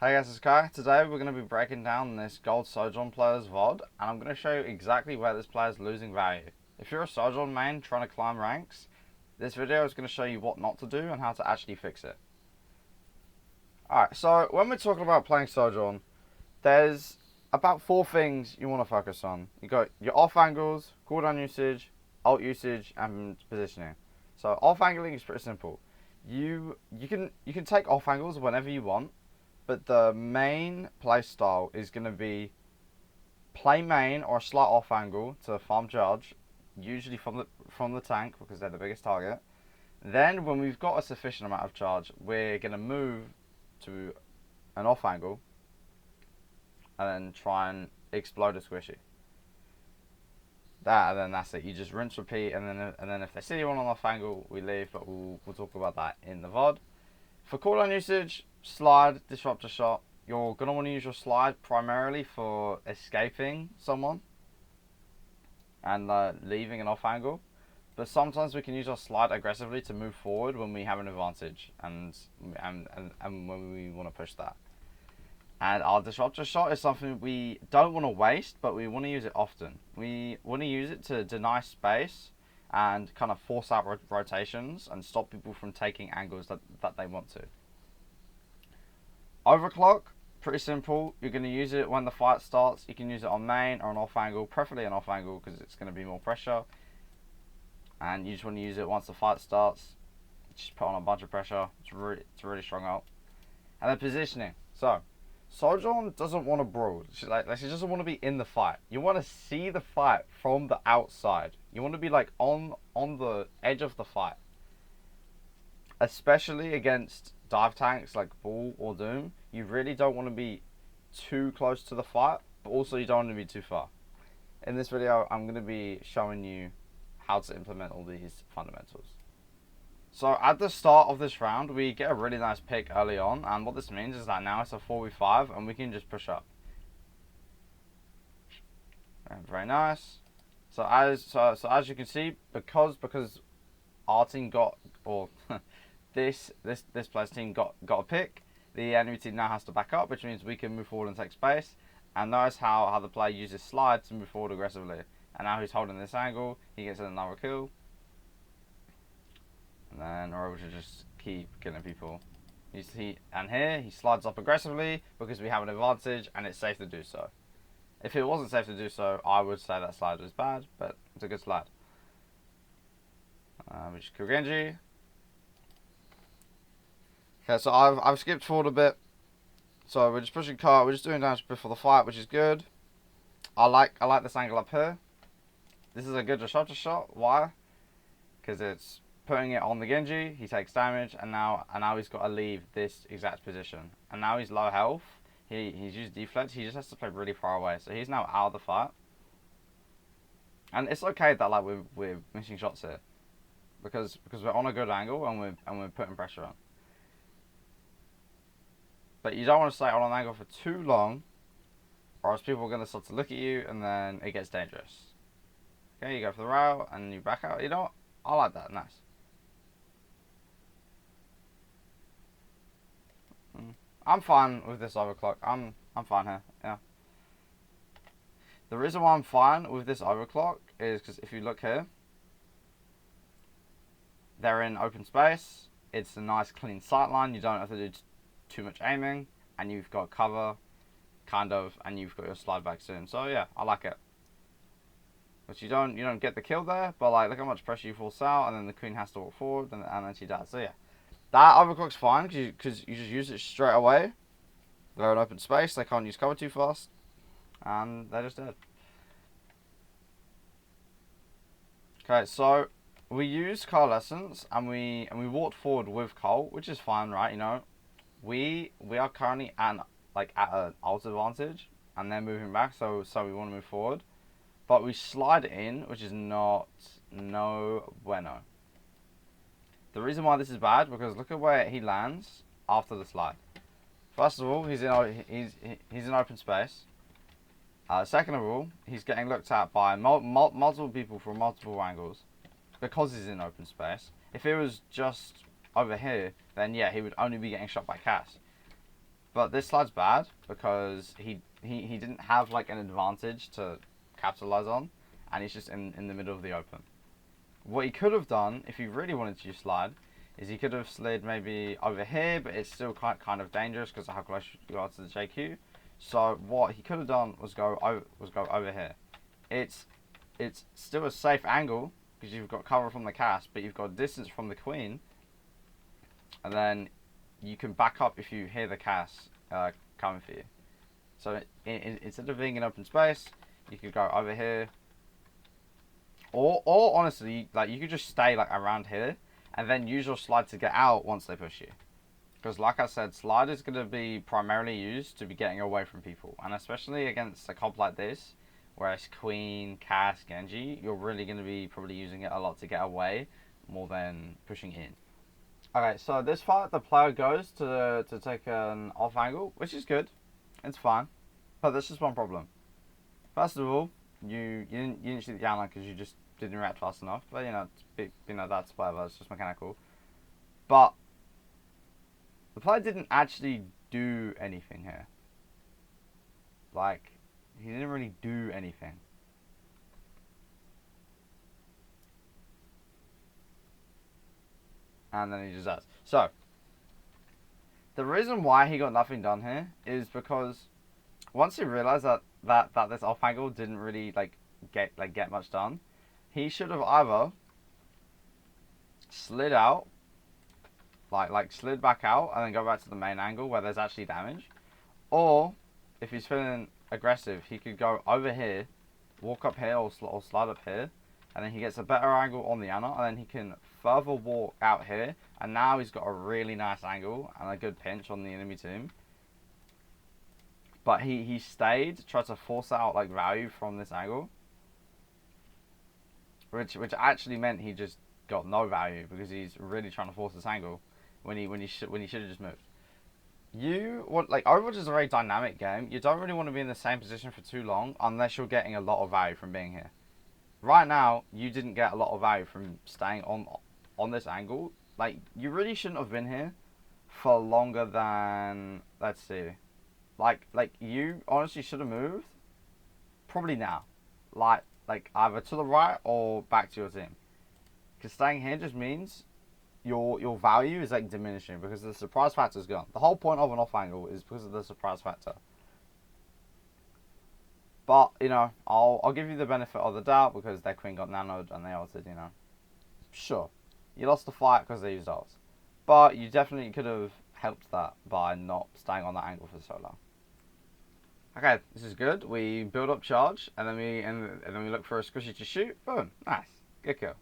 Hey guys, it's Kai. Today we're going to be breaking down this gold Sojourn player's VOD, and I'm going to show you exactly where this player is losing value. If you're a Sojourn main trying to climb ranks, this video is going to show you what not to do and how to actually fix it. Alright, so when we're talking about playing Sojourn, there's about 4 things you want to focus on. You got your off angles, cooldown usage, ult usage, and positioning. So off angling is pretty simple. You can take off angles whenever you want. But the main play style is going to be play main or a slight off angle to farm charge, usually from the tank because they're the biggest target. Then when we've got a sufficient amount of charge, we're going to move to an off angle and then try and explode a squishy. And then that's it. You just rinse, repeat, and then if they see you on an off angle, we leave. But we'll talk about that in the VOD. For cooldown usage, slide, disruptor shot. You're going to want to use your slide primarily for escaping someone and leaving an off angle. But sometimes we can use our slide aggressively to move forward when we have an advantage and when we want to push that. And our disruptor shot is something we don't want to waste, but we want to use it often. We want to use it to deny space and kind of force out rotations and stop people from taking angles that they want to. Overclock, pretty simple. You're going to use it when the fight starts. You can use it on main or an off angle, preferably an off angle because it's going to be more pressure. And you just want to use it once the fight starts. Just put on a bunch of pressure. It's a really strong ult. And then positioning. So Sojourn doesn't want to brawl. She doesn't want to be in the fight. You want to see the fight from the outside. You want to be like on the edge of the fight. Especially against dive tanks like Bull or Doom. You really don't want to be too close to the fight, but also you don't want to be too far. In this video, I'm going to be showing you how to implement all these fundamentals. So at the start of this round, we get a really nice pick early on, and what this means is that now it's a 4v5 and we can just push up. Very nice. So as you can see, because our team got, or this player's team got a pick, the enemy team now has to back up, which means we can move forward and take space. And notice how the player uses slide to move forward aggressively. And now he's holding this angle, he gets another kill. And then we're able to just keep killing people. And here he slides up aggressively because we have an advantage and it's safe to do so. If it wasn't safe to do so, I would say that slide was bad, but it's a good slide. We just kill Genji. Okay, so I've skipped forward a bit. So we're just pushing cart. We're just doing damage before the fight, which is good. I like this angle up here. This is a good disruptor shot. Why? Because it's putting it on the Genji, he takes damage, and now he's got to leave this exact position. And now he's low health. He's used deflect. He just has to play really far away. So he's now out of the fight. And it's okay that like we're missing shots here, because we're on a good angle and we're putting pressure on. But you don't want to stay on an angle for too long, or else people are going to start to look at you, and then it gets dangerous. Okay, you go for the route and you back out. You know what? I like that. Nice. I'm fine with this overclock. I'm fine here. Yeah. The reason why I'm fine with this overclock is because if you look here, they're in open space. It's a nice clean sight line. You don't have to do too much aiming, and you've got cover, kind of, and you've got your slide back soon. So yeah, I like it. But you don't get the kill there, but like look how much pressure you force out, and then the queen has to walk forward, and then she does. So yeah, that overclock's fine because you just use it straight away. They're in open space. They can't use cover too fast, and they're just dead. Okay, so we used coalescence and we walked forward with Cole, which is fine, right? You know, we are currently at an ult advantage, and they're moving back, so we want to move forward. But we slide in, which is no bueno. The reason why this is bad, because look at where he lands after the slide. First of all, he's in open space. Second of all, he's getting looked at by multiple people from multiple angles because he's in open space. If it was just over here, then yeah, he would only be getting shot by Cass. But this slide's bad because he didn't have like an advantage to capitalize on, and he's just in the middle of the open. What he could have done, if he really wanted to use slide, is he could have slid maybe over here, but it's still kind of dangerous because of how close you are to the JQ. So what he could have done was go over here. It's still a safe angle because you've got cover from the cast, but you've got distance from the queen, and then you can back up if you hear the cast coming for you. So instead of being in open space, you could go over here. Or honestly, like you could just stay like around here and then use your slide to get out once they push you. Because like I said, slide is going to be primarily used to be getting away from people. And especially against a comp like this, where it's Queen, Cass, Genji, you're really going to be probably using it a lot to get away more than pushing in. Okay, so this fight, the player goes to take an off angle, which is good. It's fine. But there's just one problem. First of all, you didn't shoot the downline because you just didn't react fast enough. But that's whatever. It's just mechanical. But the player didn't actually do anything here. Like, he didn't really do anything. And then he just does. So the reason why he got nothing done here is because once he realized that this off angle didn't really get much done, he should have either slid out, like slid back out and then go back to the main angle where there's actually damage, or if he's feeling aggressive, he could go over here, walk up here or slide up here, and then he gets a better angle on the Ana, and then he can further walk out here, and now he's got a really nice angle and a good pinch on the enemy team. But he stayed, tried to force out like value from this angle, which actually meant he just got no value because he's really trying to force this angle when he should have just moved. Overwatch is a very dynamic game. You don't really want to be in the same position for too long unless you're getting a lot of value from being here. Right now, you didn't get a lot of value from staying on this angle. Like, you really shouldn't have been here for longer than, let's see. Like you honestly should have moved probably now. Like either to the right or back to your team. Because staying here just means your value is like diminishing because the surprise factor is gone. The whole point of an off angle is because of the surprise factor. But, you know, I'll give you the benefit of the doubt because their queen got nanoed and they ulted, you know. Sure, you lost the fight because they used ults. But you definitely could have helped that by not staying on that angle for so long. Okay, this is good. We build up charge and then we look for a squishy to shoot. Boom, nice, good kill.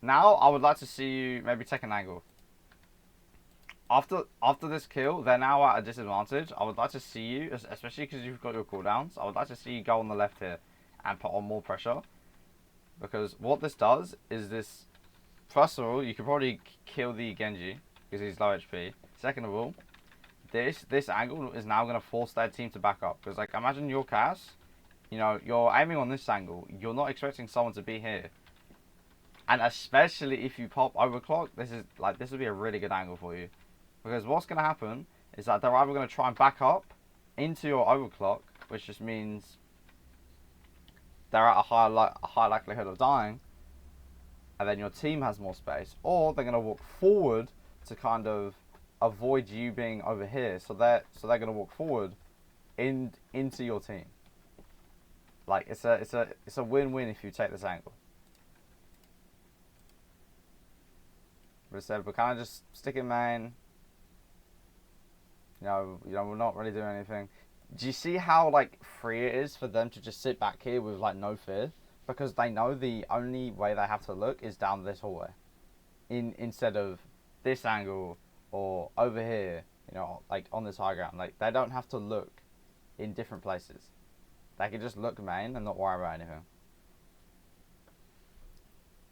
Now I would like to see you maybe take an angle. After this kill, they're now at a disadvantage. I would like to see you, especially because you've got your cooldowns, I would like to see you go on the left here and put on more pressure. Because what this does is this, first of all, you could probably kill the Genji because he's low HP. Second of all, this angle is now going to force their team to back up. Because, like, imagine your Cass, you know, you're aiming on this angle. You're not expecting someone to be here. And especially if you pop Overclock, this would be a really good angle for you. Because what's going to happen is that they're either going to try and back up into your Overclock, which just means they're at a high likelihood of dying, and then your team has more space, or they're going to walk forward to kind of avoid you being over here. So they're going to walk forward into your team. Like it's a win-win if you take this angle. But instead, we're kind of just sticking main. You know, we're not really doing anything. Do you see how like free it is for them to just sit back here with like no fear? Because they know the only way they have to look is down this hallway, instead of this angle or over here. You know, like on this high ground. Like they don't have to look in different places. They can just look main and not worry about anything.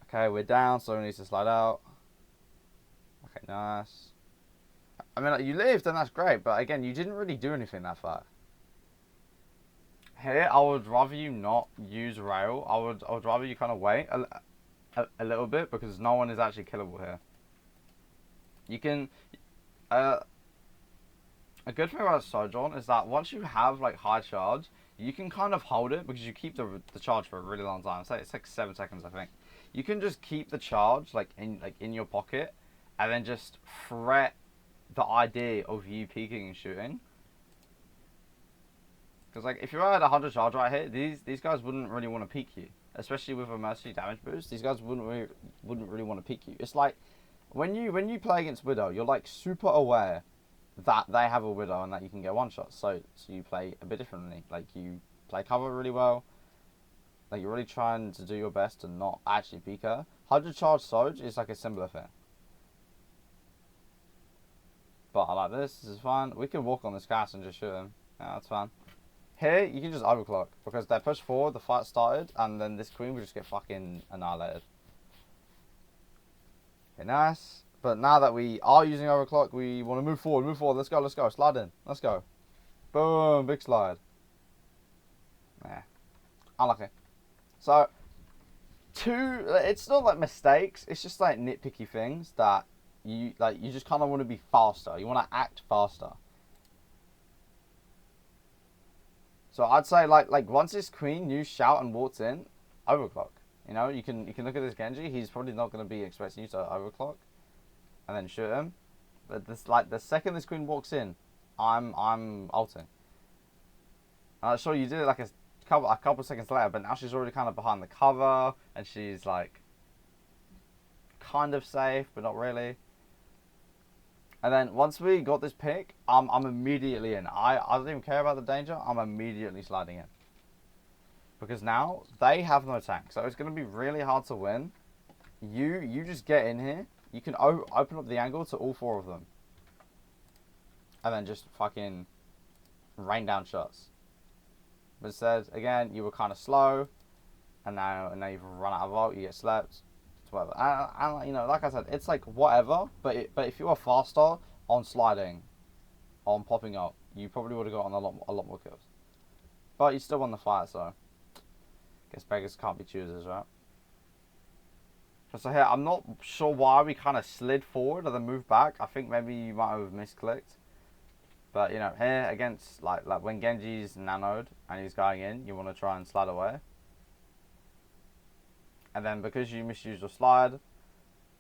Okay, we're down, so we need to slide out. Okay, nice. I mean, like, you lived and that's great, but again, you didn't really do anything that far. Here, I would rather you not use rail. I would rather you kind of wait a little bit because no one is actually killable here. You can, A good thing about Sojourn is that once you have like high charge, you can kind of hold it because you keep the charge for a really long time. It's like 7 seconds, I think. You can just keep the charge like in your pocket, and then just fret the idea of you peeking and shooting. Because like if you're at 100 charge right here, these guys wouldn't really want to peek you, especially with a mercy damage boost. These guys wouldn't really want to peek you. It's like when you play against Widow, you're like super aware that they have a Widow and that you can get one shot. So you play a bit differently. Like you play cover really well. Like you're really trying to do your best to not actually peek her. 100 charge Soj is like a similar thing. But I like this. This is fine. We can walk on this cast and just shoot him. Yeah, that's fine. Here, you can just overclock because they pushed forward, the fight started, and then this queen would just get fucking annihilated. Okay, nice. But now that we are using overclock, we want to move forward, Let's go. Slide in. Let's go. Boom, big slide. Yeah. Unlucky. So, it's not like mistakes, it's just like nitpicky things that you just kind of want to be faster. You want to act faster. So I'd say like once this queen you shout and walks in, overclock. You know, you can look at this Genji. He's probably not going to be expecting you to overclock, and then shoot him. But this like the second this queen walks in, I'm ulting. I'm sure you did it like a couple seconds later, but now she's already kind of behind the cover, and she's like kind of safe, but not really. And then once we got this pick, I'm immediately in. I don't even care about the danger. I'm immediately sliding in. Because now they have no tank. So it's going to be really hard to win. You just get in here. You can open up the angle to all 4 of them. And then just fucking rain down shots. But instead, again, you were kind of slow. And now you've run out of ult. You get slept. Whatever. And you know, like I said, it's like whatever. But if you were faster on sliding, on popping up, you probably would have gotten a lot more kills. But you still won the fight, so guess beggars can't be choosers, right? So here, I'm not sure why we kind of slid forward and then moved back. I think maybe you might have misclicked. But you know, here against like when Genji's nanoed and he's going in, you want to try and slide away. And then because you misused your slide,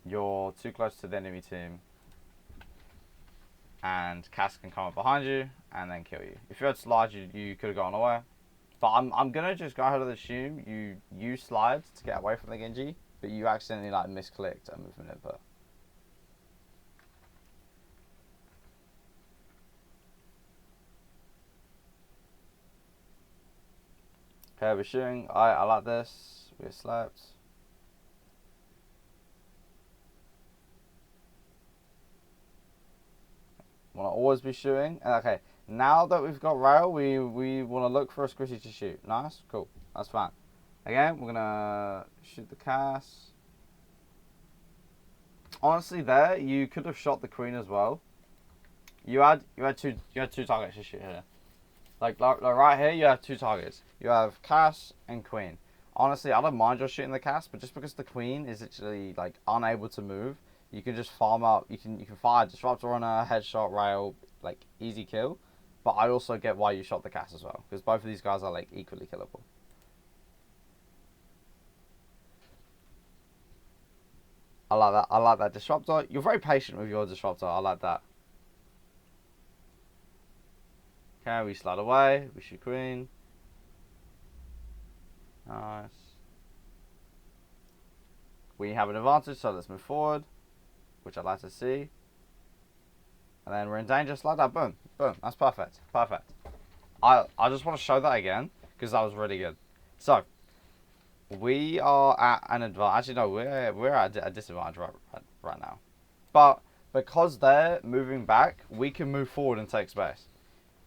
you're too close to the enemy team. And Cass can come up behind you and then kill you. If you had slide, you could have gone away. But I'm going to just go ahead and assume you use slide to get away from the Genji. But you accidentally like misclicked a movement input. Okay, we're shooting. I like this. We're slept. Want to always be shooting. Okay, now that we've got rail, we want to look for a squishy to shoot. Nice, cool, that's fine. Again, we're gonna shoot the Cass. Honestly, there you could have shot the queen as well. You had two targets to shoot here. Like right here, you have 2 targets. You have Cass and queen. Honestly, I don't mind just shooting the Cass, but just because the queen is actually like unable to move. You can just farm out. You can fire Disruptor on a headshot rail, like easy kill. But I also get why you shot the Cass as well, because both of these guys are like equally killable. I like that. I like that Disruptor. You're very patient with your Disruptor. I like that. Okay, we slide away. We shoot queen. Nice. We have an advantage, so let's move forward, which I'd like to see. And then we're in danger, slide that, boom, boom, that's perfect, perfect. I just want to show that again, because that was really good. So, we are at an advantage, actually no, we're at a disadvantage right now. But, because they're moving back, we can move forward and take space.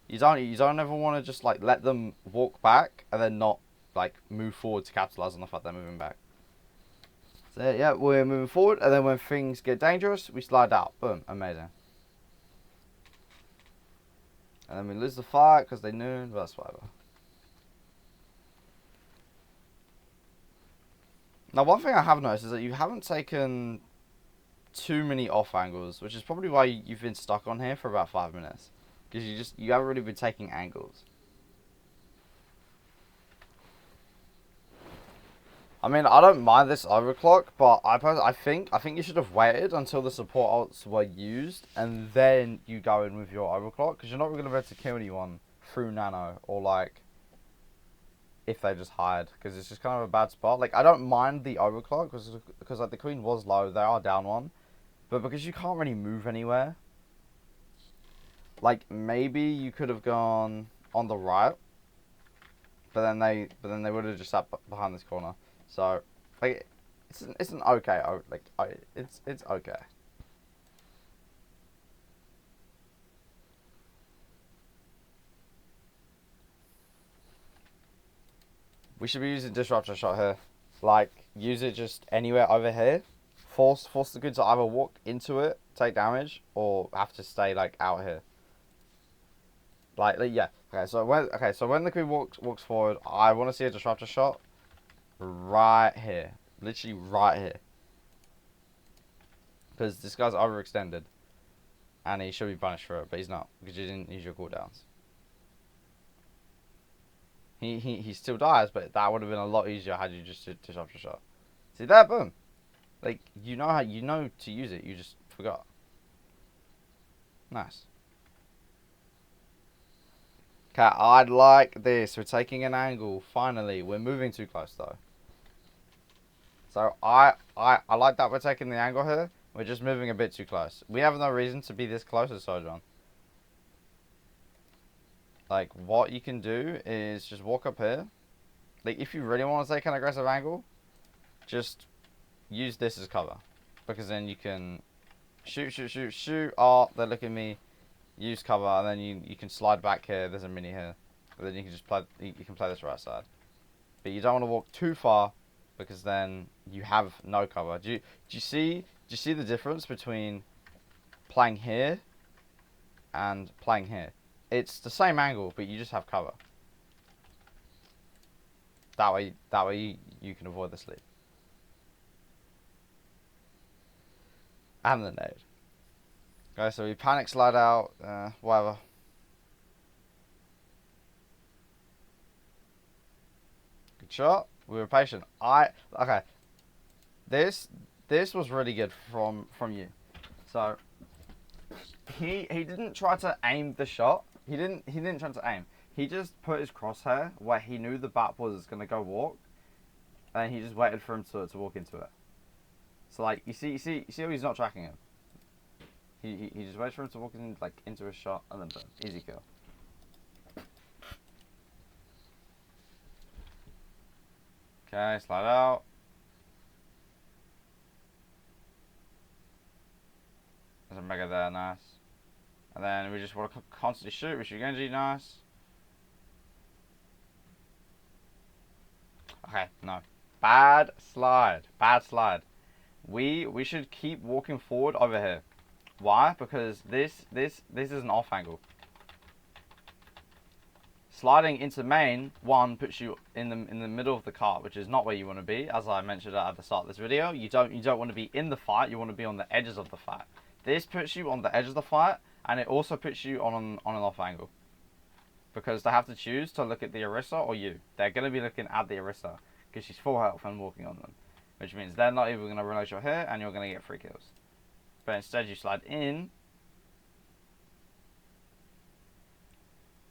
You don't ever want to just like let them walk back, and then not like move forward to capitalize on the fact they're moving back. So yeah, we're moving forward, and then when things get dangerous, we slide out. Boom, amazing. And then we lose the fight because they knew, but that's whatever. Now, one thing I have noticed is that you haven't taken too many off angles, which is probably why you've been stuck on here for about 5 minutes. Because you haven't really been taking angles. I mean, I don't mind this overclock, but I think you should have waited until the support ults were used, and then you go in with your overclock, because you're not really going to be able to kill anyone through nano, or like, if they just hide, because it's just kind of a bad spot. Like, I don't mind the overclock, because like, the queen was low, they are down one, but because you can't really move anywhere, like, maybe you could have gone on the right, but then they would have just sat behind this corner. So, like, it's an okay, like, it's okay. We should be using Disruptor shot here. Like, use it just anywhere over here. Force the good to either walk into it, take damage, or have to stay like out here. Like yeah. Okay, so when the queen walks forward, I want to see a Disruptor shot right here, literally right here, because this guy's overextended, and he should be punished for it, but he's not because you didn't use your cooldowns. He still dies, but that would have been a lot easier had you just did Disruptor shot. See that? Boom. Like, you know to use it, you just forgot. Nice. Okay, I'd like this. We're taking an angle. Finally, we're moving too close though. So I like that we're taking the angle here. We're just moving a bit too close. We have no reason to be this close as Sojourn. Like, what you can do is just walk up here. Like, if you really want to take an aggressive angle, just use this as cover, because then you can shoot. Oh, they're looking at me. Use cover, and then you can slide back here. There's a mini here, but then you can just play. You can play this right side, but you don't want to walk too far, because then you have no cover. Do you see the difference between playing here and playing here? It's the same angle, but you just have cover. That way you can avoid the sleep. And the nade. Okay, so we panic slide out, whatever. Good shot. We were patient. Okay. This was really good from you. So he didn't try to aim the shot. He didn't try to aim. He just put his crosshair where he knew the bat was gonna go walk, and he just waited for him to walk into it. So like you see how he's not tracking him. He just waits for him to walk in, like, into a shot, and then boom, easy kill. Okay, slide out. There's a mega there, nice. And then we just want to constantly shoot with Genji, nice. Okay, no. Bad slide. We should keep walking forward over here. Why? Because this is an off angle. Sliding into main, one, puts you in the middle of the cart, which is not where you want to be. As I mentioned at the start of this video, you don't want to be in the fight. You want to be on the edges of the fight. This puts you on the edge of the fight, and it also puts you on an off angle, because they have to choose to look at the Orisa or you. They're going to be looking at the Orisa because she's full health and walking on them, which means they're not even going to realize you're here, and you're going to get free kills. But instead you slide in,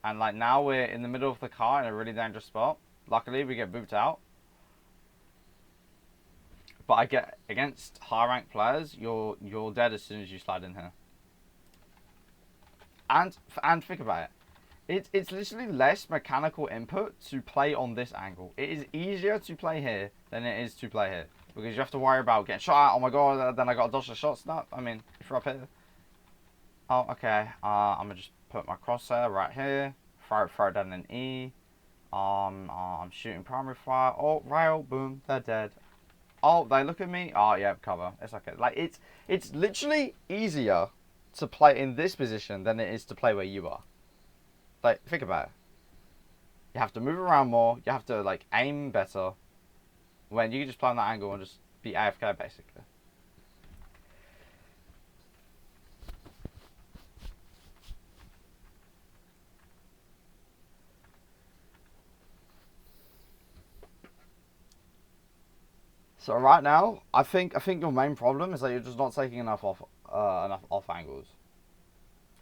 and like now we're in the middle of the car in a really dangerous spot. Luckily we get booped out, but I get against high ranked players, you're dead as soon as you slide in here. And think about it. It's literally less mechanical input to play on this angle. It is easier to play here than it is to play here, because you have to worry about getting shot at. Oh my god, then I got to dodge the shots. No, I mean, if you're up here. Oh, okay. I'm gonna just put my crosshair right here. Throw it down an E. I'm shooting primary fire. Oh, rail, boom, they're dead. Oh, they look at me. Oh, yeah, cover. It's okay. Like, it's literally easier to play in this position than it is to play where you are. Like, think about it. You have to move around more. You have to, like, aim better. When you can just play on that angle and just be AFK, basically. So right now, I think your main problem is that you're just not taking enough off angles.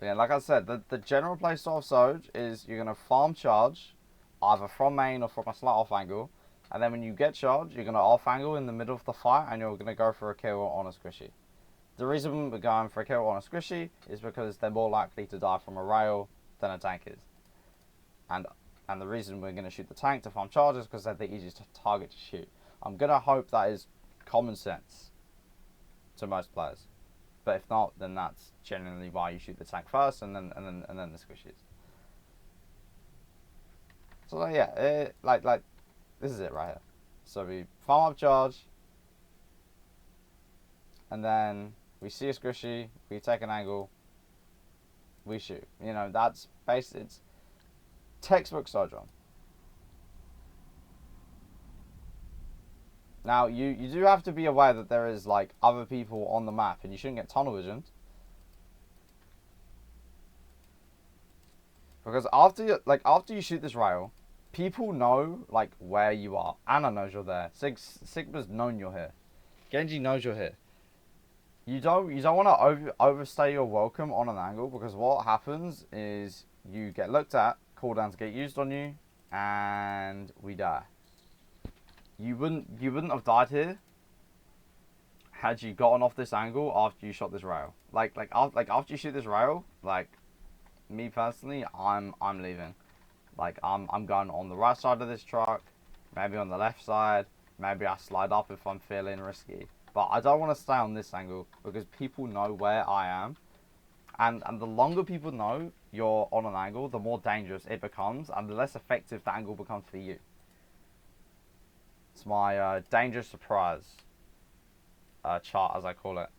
Yeah, like I said, the general playstyle of Soj is you're gonna farm charge, either from main or from a slight off angle, and then when you get charge, you're gonna off angle in the middle of the fight, and you're gonna go for a kill on a squishy. The reason we're going for a kill on a squishy is because they're more likely to die from a rail than a tank is, and the reason we're gonna shoot the tank to farm charge is because they're the easiest target to shoot. I'm gonna hope that is common sense to most players. But if not, then that's generally why you shoot the tank first, and then the squishies. So yeah, like this is it right here. So we farm up charge, and then we see a squishy, we take an angle, we shoot. You know, that's basically it's textbook Sojourn. Now, you do have to be aware that there is, like, other people on the map, and you shouldn't get tunnel visioned. Because after you shoot this rail, people know, like, where you are. Anna knows you're there. Sigma's known you're here. Genji knows you're here. You don't want to overstay your welcome on an angle, because what happens is you get looked at, cooldowns get used on you, and we die. You wouldn't have died here had you gotten off this angle after you shot this rail. Like after you shoot this rail, like me personally, I'm leaving. Like I'm going on the right side of this truck, maybe on the left side, maybe I slide up if I'm feeling risky. But I don't want to stay on this angle because people know where I am. And the longer people know you're on an angle, the more dangerous it becomes and the less effective the angle becomes for you. It's my dangerous surprise chart, as I call it.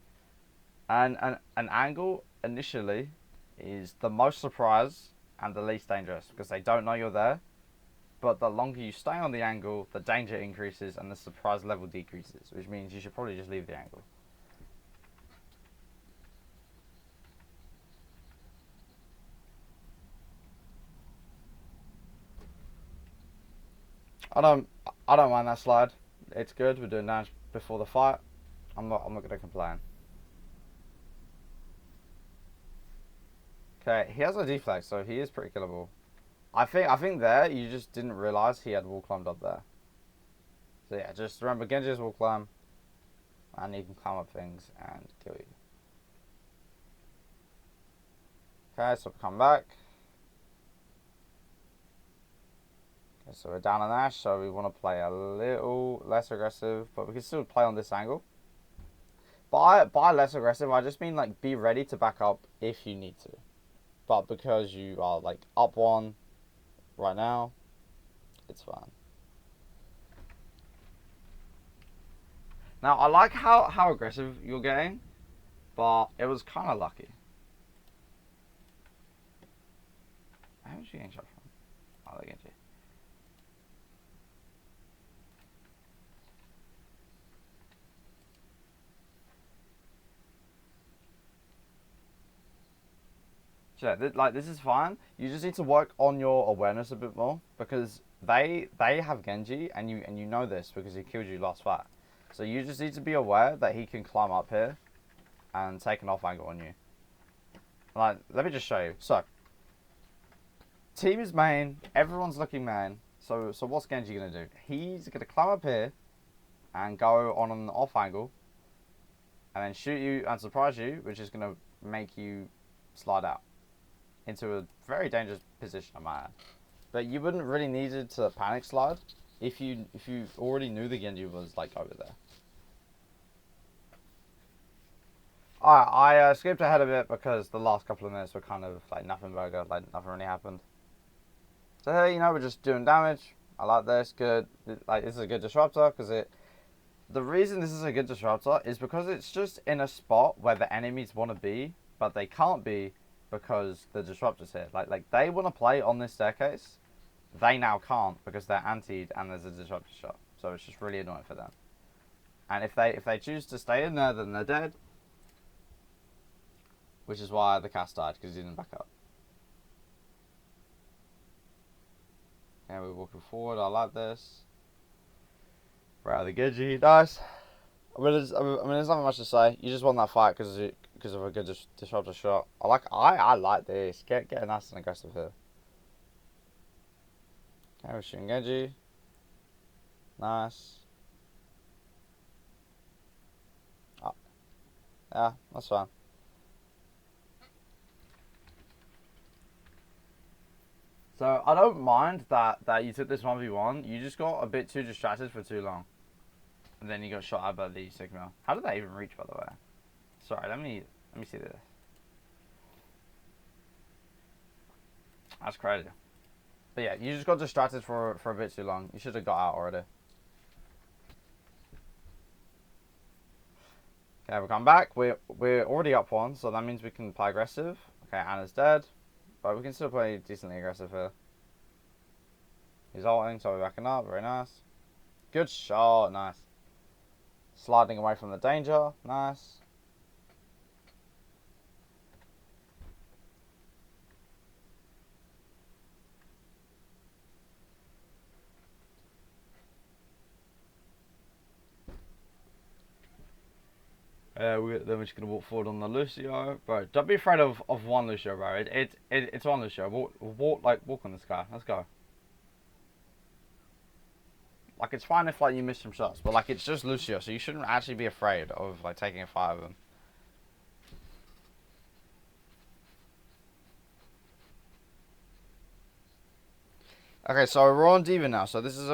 And an angle initially is the most surprise and the least dangerous because they don't know you're there. But the longer you stay on the angle, the danger increases and the surprise level decreases, which means you should probably just leave the angle. I don't mind that slide. It's good. We're doing damage before the fight. I'm not gonna complain. Okay, he has a deflex, so he is pretty killable. I think there you just didn't realise he had wall climbed up there. So yeah, just remember Genji has wall climb, and he can climb up things and kill you. Okay, so come back. Okay, so we're down on Ash, so we want to play a little less aggressive, but we can still play on this angle. By less aggressive, I just mean like be ready to back up if you need to. But because you are like up one right now, it's fine. Now I like how aggressive you're getting, but it was kind of lucky. How was she getting shot from? Oh, they get you. Yeah, like this is fine. You just need to work on your awareness a bit more because they have Genji and you know this because he killed you last fight. So you just need to be aware that he can climb up here and take an off angle on you. Like, let me just show you. So, team is main. Everyone's looking main. So what's Genji gonna do? He's gonna climb up here and go on an off angle, and then shoot you and surprise you, which is gonna make you slide out into a very dangerous position, I might add. But you wouldn't really need it to panic slide if you already knew the Genji was like over there. Alright, I skipped ahead a bit because the last couple of minutes were kind of like nothing burger, like nothing really happened. So here, you know, we're just doing damage. I like this, good. Like this is a good disruptor because the reason this is a good disruptor is because it's just in a spot where the enemies want to be, but they can't be because the disruptor's here. Like they want to play on this staircase, they now can't because they're antied and there's a disruptor shot. So it's just really annoying for them. And if they choose to stay in there, then they're dead. Which is why the cast died, because he didn't back up. Okay, we're walking forward. I like this. Right, the Genji, nice. there's nothing much to say. You just won that fight because of a good disruptor shot. I like this. Get nice and aggressive here. Okay, we're shooting Genji. Nice. Oh, yeah, that's fine. So I don't mind that you took this 1v1. You just got a bit too distracted for too long. And then you got shot at by the Sigma. How did that even reach, by the way? Sorry, let me see this. That's crazy. But yeah, you just got distracted for a bit too long. You should have got out already. Okay, we come back. We're already up one, so that means we can play aggressive. Okay, Anna's dead. But we can still play decently aggressive here. He's ulting, so we're backing up. Very nice. Good shot. Nice. Sliding away from the danger. Nice. Then we're just gonna walk forward on the Lucio, bro. Don't be afraid of one Lucio, bro. It's one Lucio. Walk on this guy. Let's go. Like, it's fine if like you miss some shots, but like it's just Lucio, so you shouldn't actually be afraid of like taking a fight of him. Okay, so we're on D.Va now. So this is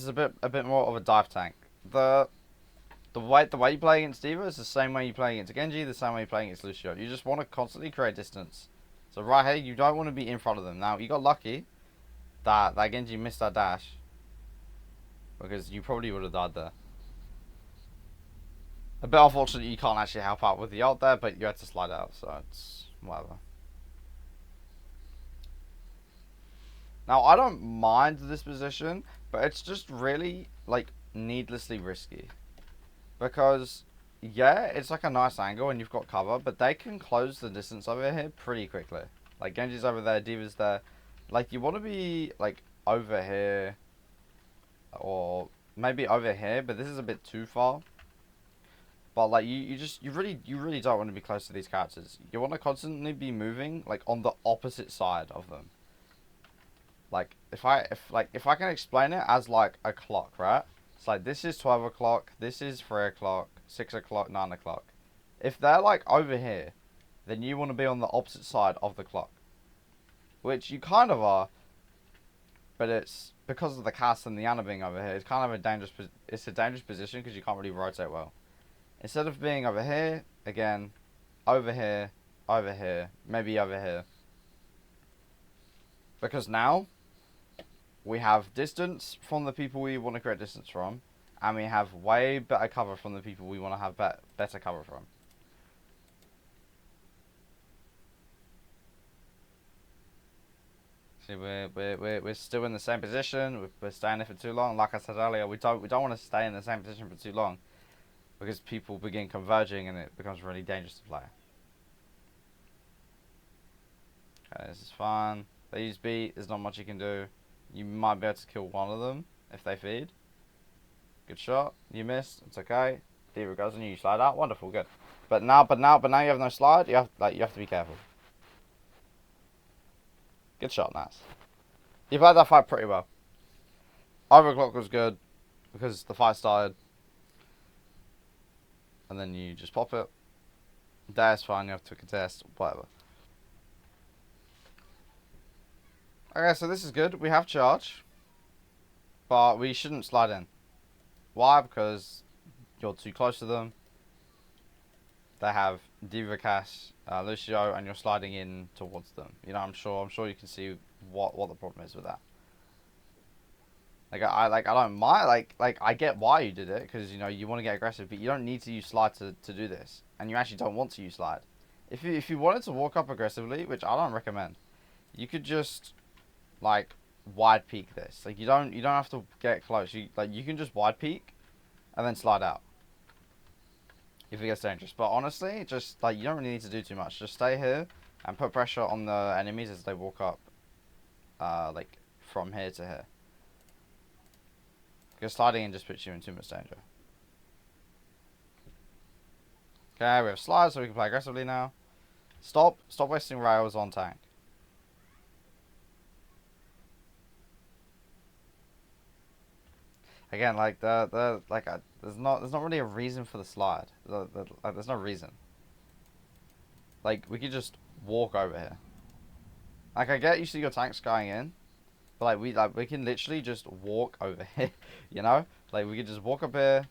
a bit more of a dive tank. The way you play against D.Va is the same way you play against Genji, the same way you play against Lucio. You just want to constantly create distance. So right here, you don't want to be in front of them. Now, you got lucky that Genji missed that dash, because you probably would have died there. A bit unfortunate you can't actually help out with the ult there, but you had to slide out, so it's whatever. Now, I don't mind this position, but it's just really, like, needlessly risky. Because, yeah, it's like a nice angle and you've got cover, but they can close the distance over here pretty quickly. Like, Genji's over there, D.Va's there. Like, you want to be, like, over here, or maybe over here, but this is a bit too far. But, like, you really don't want to be close to these characters. You want to constantly be moving, like, on the opposite side of them. Like, if I can explain it as, like, a clock, right? It's like, this is 12 o'clock, this is 3 o'clock, 6 o'clock, 9 o'clock. If they're, like, over here, then you want to be on the opposite side of the clock. Which you kind of are, but it's because of the cast and the Ana being over here, it's kind of a dangerous position because you can't really rotate well. Instead of being over here, again, over here, maybe over here. Because now, we have distance from the people we want to create distance from, and we have way better cover from the people we want to have better cover from. See, we're still in the same position. We're staying there for too long. Like I said earlier, we don't want to stay in the same position for too long, because people begin converging and it becomes really dangerous to play. Okay, this is fine. They use beat. There's not much you can do. You might be able to kill one of them if they feed. Good shot. You missed. It's okay. D.Va goes on you. You slide out. Wonderful. Good. But now you have no slide. You have to be careful. Good shot. Nice. You played that fight pretty well. Overclock was good because the fight started, and then you just pop it. That's fine. You have to contest. Whatever. Okay, so this is good. We have charge, but we shouldn't slide in. Why? Because you're too close to them. They have D.Va, Cass, Lucio, and you're sliding in towards them. You know, I'm sure you can see what the problem is with that. Like I don't mind. Like I get why you did it, because you know you want to get aggressive, but you don't need to use slide to do this, and you actually don't want to use slide. If you wanted to walk up aggressively, which I don't recommend, you could just like wide peek this. Like you don't have to get close. You can just wide peek and then slide out if it gets dangerous. But honestly, just like you don't really need to do too much. Just stay here and put pressure on the enemies as they walk up, like from here to here. Because sliding in just puts you in too much danger. Okay, we have slides so we can play aggressively now. Stop wasting rails on tank. Again, like there's not really a reason for the slide. Like, there's no reason. Like we could just walk over here. Like I get you see your tanks going in, but we can literally just walk over here. You know, like we could just walk up here,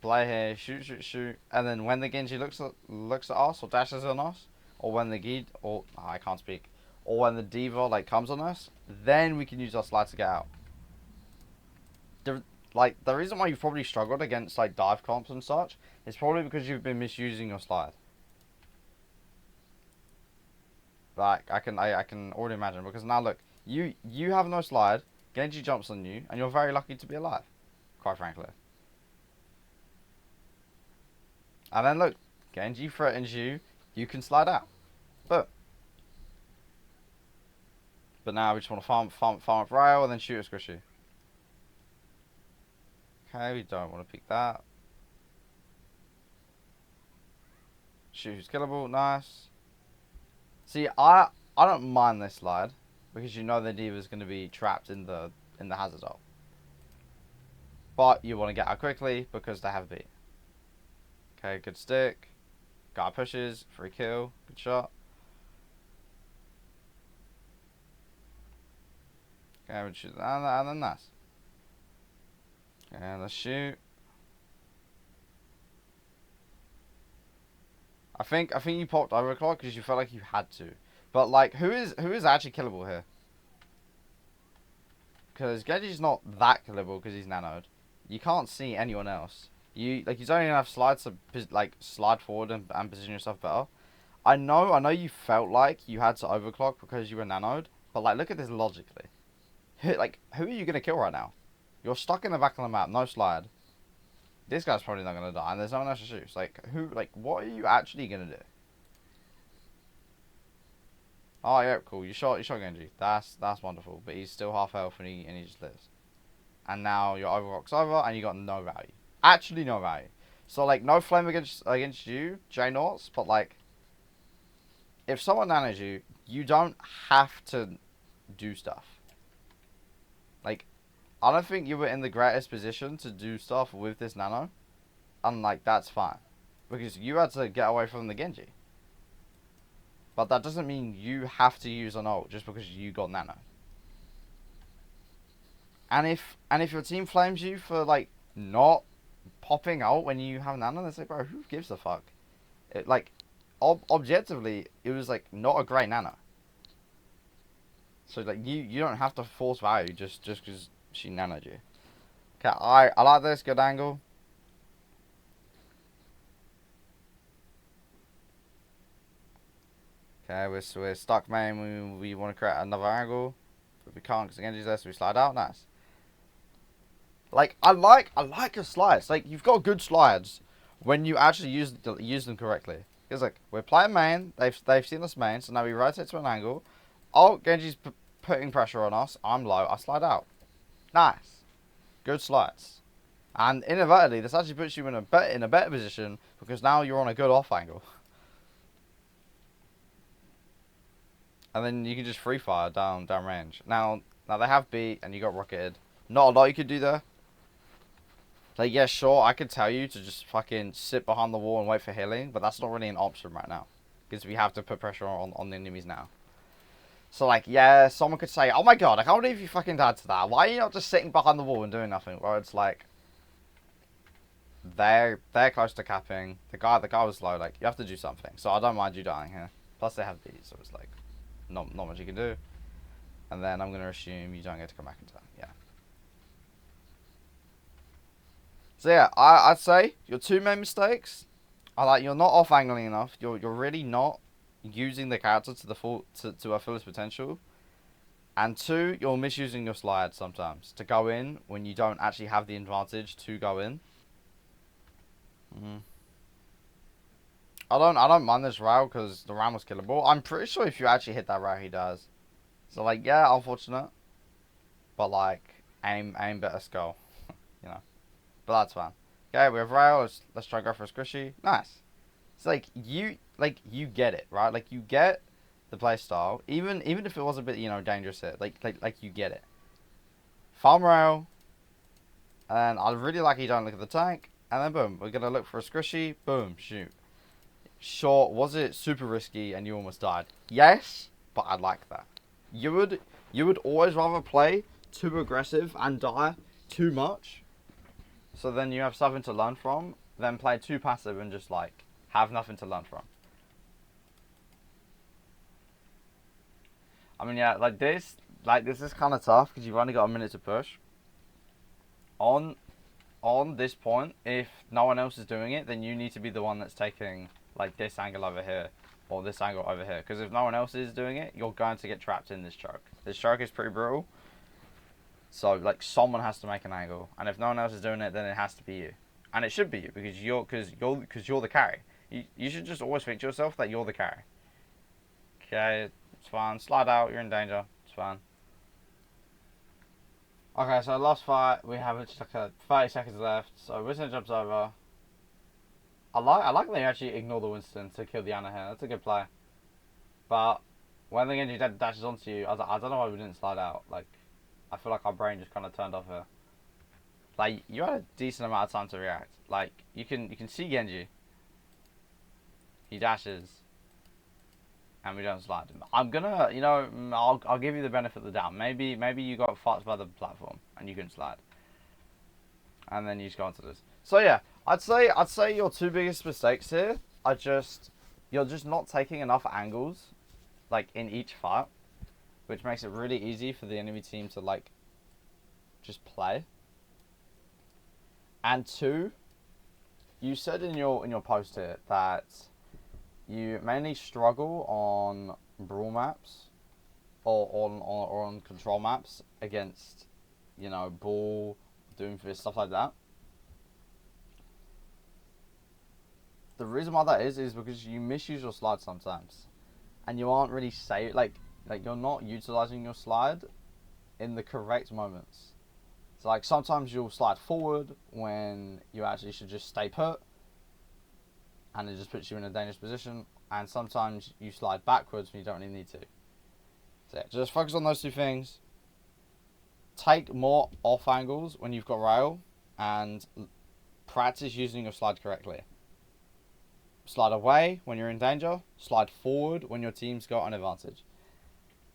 play here, shoot, and then when the Genji looks at us or dashes on us, or when the I can't speak, or when the Diva like comes on us, then we can use our slide to get out. The reason why you've probably struggled against like dive comps and such is probably because you've been misusing your slide. Like I can already imagine, because now look, you have no slide, Genji jumps on you, and you're very lucky to be alive, quite frankly. And then look, Genji threatens you, you can slide out. But now we just want to farm up rail and then shoot a squishy. Okay, we don't want to pick that. Shoot who's killable, nice. See, I don't mind this slide because you know the Diva's going to be trapped in the hazard hole. But you want to get out quickly because they have beat. Okay, good stick. Guy pushes, free kill, good shot. Okay, we shoot and then nice. Okay, let's shoot. I think you popped Overclock because you felt like you had to. But like, who is actually killable here? Because Genji's not that killable because he's nanoed. You can't see anyone else. You don't even have slides to like slide forward and position yourself better. I know you felt like you had to overclock because you were nanoed, but like look at this logically. Who are you gonna kill right now? You're stuck in the back of the map, no slide. This guy's probably not gonna die, and there's no one else to shoot. It's like what are you actually gonna do? Oh yeah, cool. You shot Genji. That's wonderful. But he's still half health and he just lives. And now your overclock's over and you got no value. Actually no value. So like no flame against you, J-Naughts, but like if someone nanos you, you don't have to do stuff. Like I don't think you were in the greatest position to do stuff with this nano. And like that's fine. Because you had to get away from the Genji. But that doesn't mean you have to use an ult just because you got nano. And if your team flames you for like not popping ult when you have nano, they say, bro, who gives a fuck? It like objectively, it was like not a great nano. So like you don't have to force value just because she nanoed you. Okay, I like this, good angle. Okay, we're stuck main. We want to create another angle, but we can't because the Genji's there, so we slide out. Nice. Like I like your slides. Like you've got good slides when you actually use them correctly. Because like we're playing main, they've seen us main, so now we rotate to an angle. Oh, Genji's putting pressure on us. I'm low. I slide out. Nice, good slides. And inadvertently, this actually puts you in a better position because now you're on a good off angle. And then you can just free fire down range. Now they have beat and you got rocketed. Not a lot you could do there. Like yeah, sure, I could tell you to just fucking sit behind the wall and wait for healing, but that's not really an option right now. Because we have to put pressure on the enemies now. So like yeah, someone could say, oh my god, I can't believe you fucking died to that. Why are you not just sitting behind the wall and doing nothing? Well, it's like they're close to capping. The guy was low, like you have to do something. So I don't mind you dying here. Plus they have beat, so it's like not much you can do. And then I'm gonna assume you don't get to come back into that. Yeah. So yeah, I'd say your two main mistakes are that you're not off angling enough. You're really not using the character to the full to our fullest potential. And two, you're misusing your slide sometimes to go in when you don't actually have the advantage to go in. I don't mind this route because the round was killable. I'm pretty sure if you actually hit that route, he does. So like, yeah, unfortunate, but like, aim better skull, you know. But that's fine. Okay, we have rail. Let's try and go for a squishy. Nice. It's like you get it, right? Like you get the play style, even if it was a bit, dangerous here. Like you get it. Farm rail, and I really like you don't look at the tank, and then boom, we're gonna look for a squishy, boom, shoot. Sure, was it super risky and you almost died? Yes, but I like that. You would always rather play too aggressive and die too much, so then you have something to learn from, than play too passive and just like have nothing to learn from. I mean, yeah, like this is kind of tough because you've only got a minute to push. On this point, if no one else is doing it, then you need to be the one that's taking like this angle over here or this angle over here. Because if no one else is doing it, you're going to get trapped in this choke. This choke is pretty brutal. So like someone has to make an angle, and if no one else is doing it, then it has to be you, and it should be you because you're the carry. You should just always think to yourself that you're the carry. Okay, it's fine. Slide out. You're in danger. It's fine. Okay, so last fight, we have just like a 30 seconds left. So Winston jumps over. I like that you actually ignore the Winston to kill the Ana here. That's a good play. But when the Genji dashes onto you, I was like, I don't know why we didn't slide out. Like, I feel like our brain just kind of turned off here. Like, you had a decent amount of time to react. Like, you can see Genji. He dashes. And we don't slide him. I'm gonna, I'll give you the benefit of the doubt. Maybe you got fucked by the platform and you couldn't slide. And then you just go into this. So yeah, I'd say your two biggest mistakes here are you're just not taking enough angles, like in each fight, which makes it really easy for the enemy team to like just play. And two, you said in your post here that you mainly struggle on brawl maps or on control maps against, Bull, Doomfist, stuff like that. The reason why that is because you misuse your slide sometimes, and you aren't really like you're not utilizing your slide in the correct moments. So like sometimes you'll slide forward when you actually should just stay put, and it just puts you in a dangerous position. And sometimes you slide backwards when you don't really need to. So yeah, just focus on those two things. Take more off angles when you've got rail, and practice using your slide correctly. Slide away when you're in danger. Slide forward when your team's got an advantage.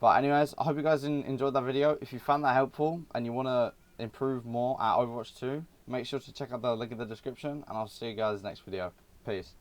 But anyways, I hope you guys enjoyed that video. If you found that helpful and you want to improve more at Overwatch 2, make sure to check out the link in the description, and I'll see you guys next video. Peace.